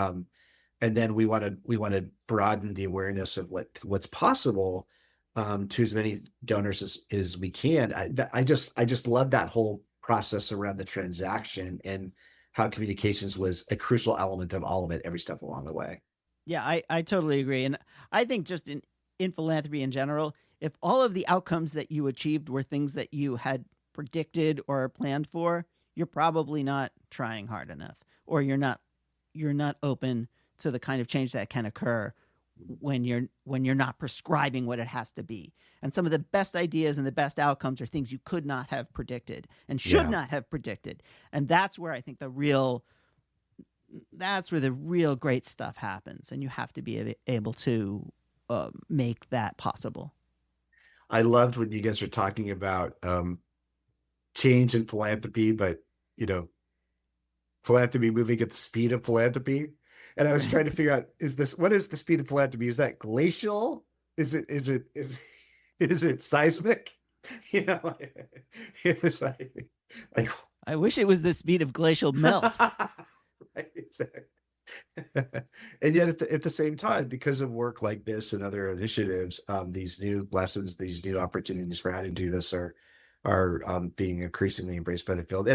And then we want to broaden the awareness of what's possible to as many donors as we can. I just love that whole process around the transaction and how communications was a crucial element of all of it every step along the way. Yeah, I totally agree. And I think just in philanthropy in general, if all of the outcomes that you achieved were things that you had predicted or planned for, you're probably not trying hard enough, or you're not open to the kind of change that can occur when you're not prescribing what it has to be. And some of the best ideas and the best outcomes are things you could not have predicted and should not have predicted. And that's where I think the real great stuff happens. And you have to be able to make that possible. I loved when you guys are talking about change in philanthropy, but philanthropy moving at the speed of philanthropy. And I was trying to figure out, what is the speed of philanthropy? Is that glacial? Is it seismic? It's like I wish it was the speed of glacial melt. Right, exactly. And yet at the same time, because of work like this and other initiatives, these new lessons, these new opportunities for how to do this are being increasingly embraced by the field.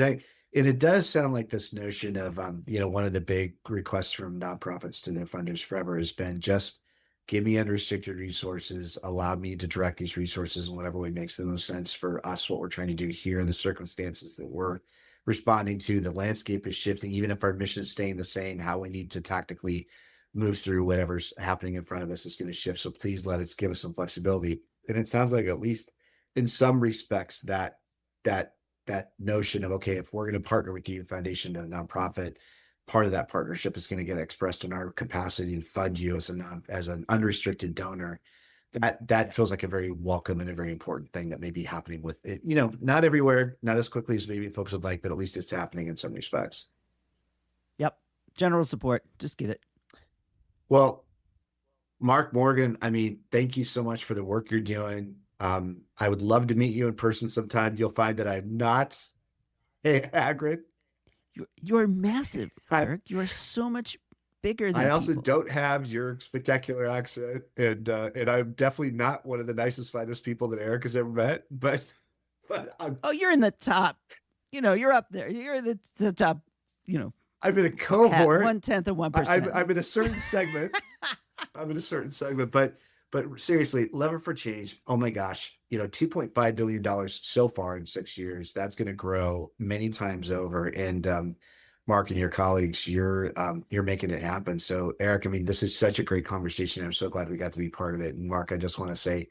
And it does sound like this notion of, one of the big requests from nonprofits to their funders forever has been just give me unrestricted resources, allow me to direct these resources in whatever way makes the most sense for us, what we're trying to do here in the circumstances that we're responding to. The landscape is shifting, even if our mission is staying the same, how we need to tactically move through whatever's happening in front of us is going to shift. So please give us some flexibility. And it sounds like, at least in some respects, that notion of, okay, if we're going to partner with you, foundation and nonprofit, part of that partnership is going to get expressed in our capacity to fund you as an unrestricted donor. That feels like a very welcome and a very important thing that may be happening with it. Not everywhere, not as quickly as maybe folks would like, but at least it's happening in some respects. Yep. General support. Just give it. Well, Marc Moorghen, thank you so much for the work you're doing. I would love to meet you in person sometime. You'll find that I'm not a Hagrid. You're massive, Kirk. You are so much bigger than I also people. don't have your spectacular accent, and I'm definitely not one of the nicest, finest people that Eric has ever met. But you're in the top. You're up there. You're the top. I'm in a cohort. 1/10 of 1%. I'm in a certain segment. But seriously, Lever for Change. Oh my gosh, $2.5 billion so far in 6 years. That's going to grow many times over. And Mark and your colleagues, you're making it happen. So Eric, this is such a great conversation. I'm so glad we got to be part of it. And Mark, I just want to say,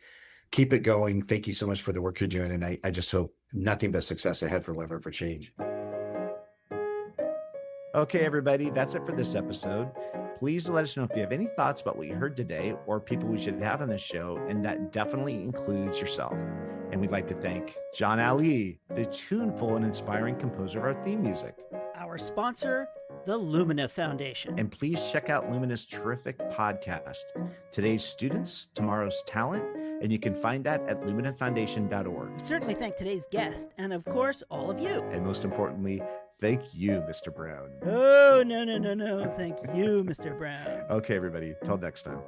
keep it going. Thank you so much for the work you're doing. And I just hope nothing but success ahead for Lever for Change. Okay, everybody, that's it for this episode. Please let us know if you have any thoughts about what you heard today or people we should have on this show, and that definitely includes yourself. And we'd like to thank John Ali, the tuneful and inspiring composer of our theme music. Our sponsor, the Lumina Foundation. And please check out Lumina's terrific podcast, Today's Students, Tomorrow's Talent, and you can find that at luminafoundation.org. We certainly thank today's guest, and of course, all of you. And most importantly, thank you, Mr. Brown. Oh, no. Thank you, Mr. Brown. Okay, everybody. Till next time.